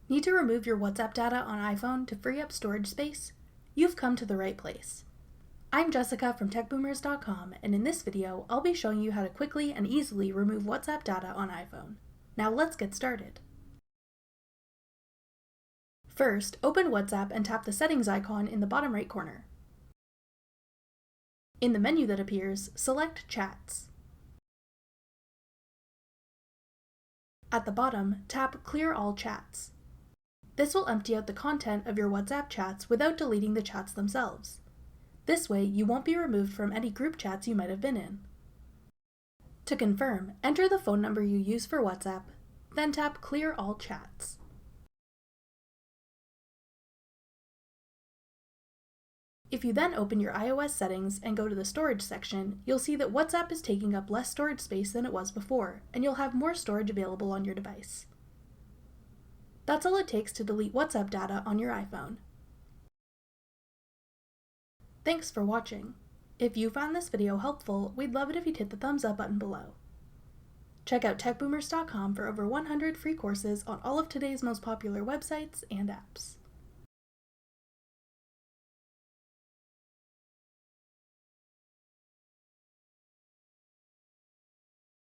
Need to remove your WhatsApp data on iPhone to free up storage space? You've come to the right place. I'm Jessica from techboomers.com, and in this video, I'll be showing you how to quickly and easily remove WhatsApp data on iPhone. Now let's get started. First, open WhatsApp and tap the settings icon in the bottom right corner. In the menu that appears, select Chats. At the bottom, tap Clear All Chats. This will empty out the content of your WhatsApp chats without deleting the chats themselves. This way, you won't be removed from any group chats you might have been in. To confirm, enter the phone number you use for WhatsApp, then tap Clear All Chats. If you then open your iOS settings and go to the storage section, you'll see that WhatsApp is taking up less storage space than it was before, and you'll have more storage available on your device. That's all it takes to delete WhatsApp data on your iPhone. Thanks for watching. If you found this video helpful, we'd love it if you'd hit the thumbs up button below. Check out techboomers.com for over 100 free courses on all of today's most popular websites and apps.